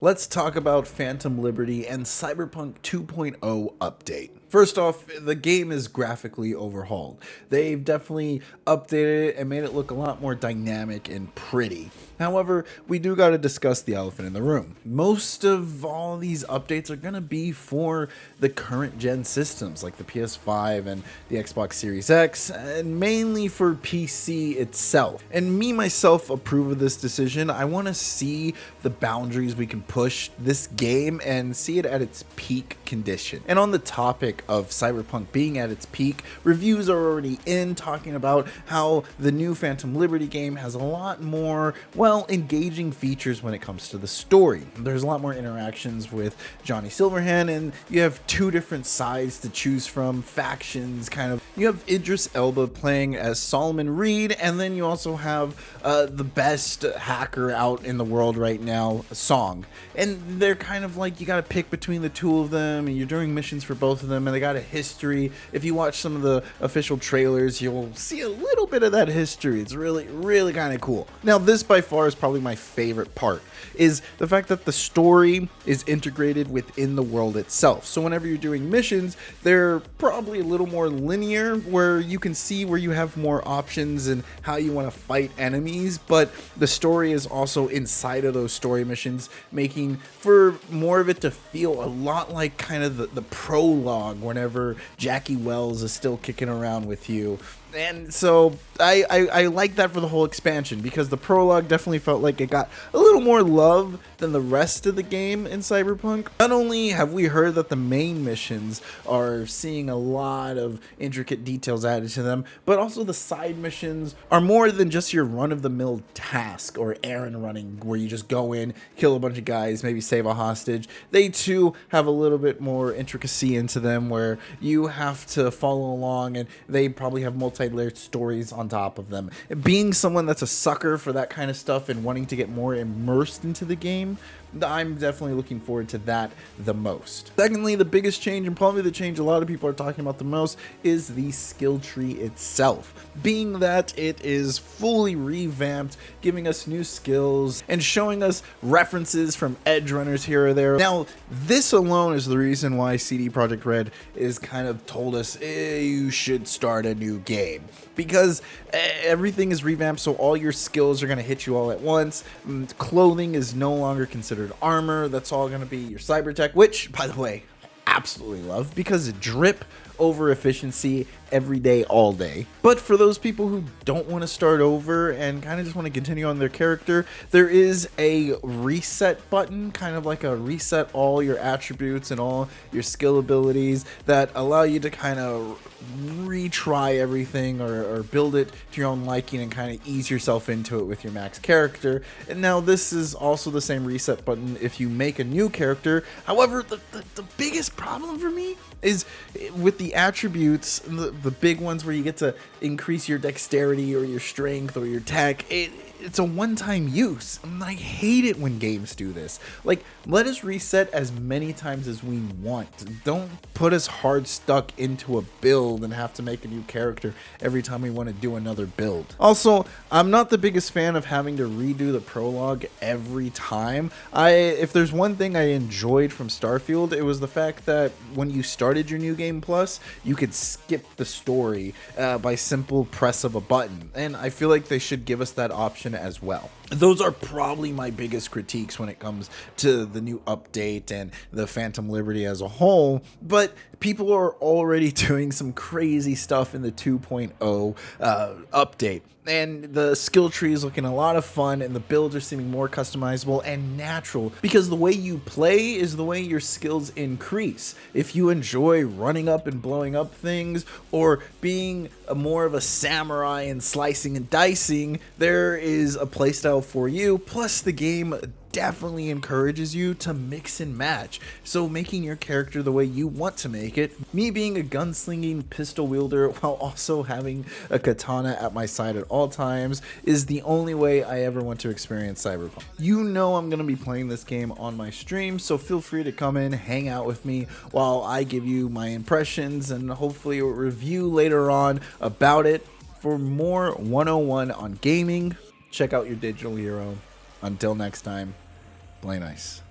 Let's talk about Phantom Liberty and Cyberpunk 2.0 update. First off, the game is graphically overhauled. They've definitely updated it and made it look a lot more dynamic and pretty. However, we do got to discuss the elephant in the room. Most of all these updates are going to be for the current gen systems like the PS5 and the Xbox Series X, and mainly for PC itself. And me myself approve of this decision. I want to see the boundaries we can push this game and see it at its peak condition. And on the topic of Cyberpunk being at its peak, reviews are already in talking about how the new Phantom Liberty game has a lot more, well, engaging features when it comes to the story. There's a lot more interactions with Johnny Silverhand, and you have two different sides to choose from, factions kind of. You have Idris Elba playing as Solomon Reed, and then you also have the best hacker out in the world right now, Song. And they're kind of like, you gotta pick between the two of them, and you're doing missions for both of them, and they got a history. If you watch some of the official trailers, you'll see a little bit of that history. It's really kind of cool. Now, this by far is probably my favorite part, is the fact that the story is integrated within the world itself. So whenever you're doing missions, they're probably a little more linear, where you can see where you have more options and how you want to fight enemies, but the story is also inside of those story missions, making for more of it to feel a lot like kind of the prologue whenever Jackie Wells is still kicking around with you. And so I like that for the whole expansion, because the prologue definitely felt like it got a little more love than the rest of the game in Cyberpunk. Not only have we heard that the main missions are seeing a lot of intricate details added to them, but also the side missions are more than just your run-of-the-mill task or errand running where you just go in, kill a bunch of guys, maybe save a hostage. They too have a little bit more intricacy into them, where you have to follow along, and they probably have multi-layered stories on top of them. Being someone that's a sucker for that kind of stuff and wanting to get more immersed into the game, I'm definitely looking forward to that the most. Secondly, the biggest change, and probably the change a lot of people are talking about the most, is the skill tree itself. Being that it is fully revamped, giving us new skills and showing us references from edge runners here or there. Now, this alone is the reason why CD Projekt Red is kind of told us, you should start a new game, because everything is revamped, so all your skills are going to hit you all at once. Clothing is no longer considered armor. That's all going to be your cyber tech, which, by the way, absolutely love, because drip over efficiency every day, all day. But for those people who don't want to start over and kind of just want to continue on their character, there is a reset button, kind of like a reset all your attributes and all your skill abilities, that allow you to kind of retry everything or build it to your own liking and kind of ease yourself into it with your max character. And now this is also the same reset button if you make a new character. However, the biggest problem for me is with the attributes, the big ones where you get to increase your dexterity or your strength or your tech. It's a one-time use. I hate it when games do this. Like, let us reset as many times as we want. Don't put us hard stuck into a build and have to make a new character every time we want to do another build. Also, I'm not the biggest fan of having to redo the prologue every time. If there's one thing I enjoyed from Starfield, it was the fact that when you started your New Game Plus, you could skip the story by simple press of a button. And I feel like they should give us that option as well. Those are probably my biggest critiques when it comes to the new update and the Phantom Liberty as a whole, but people are already doing some crazy stuff in the 2.0 update. And the skill tree is looking a lot of fun, and the builds are seeming more customizable and natural, because the way you play is the way your skills increase. If you enjoy running up and blowing up things, or being more of a samurai and slicing and dicing, there is a playstyle for you. Plus, the game definitely encourages you to mix and match, so making your character the way you want to make it. Me being a gunslinging pistol wielder while also having a katana at my side at all times is the only way I ever want to experience Cyberpunk. You know I'm going to be playing this game on my stream, so feel free to come in, hang out with me while I give you my impressions and hopefully a review later on about it. For more 101 on gaming, check out your digital hero. Until next time, Play nice.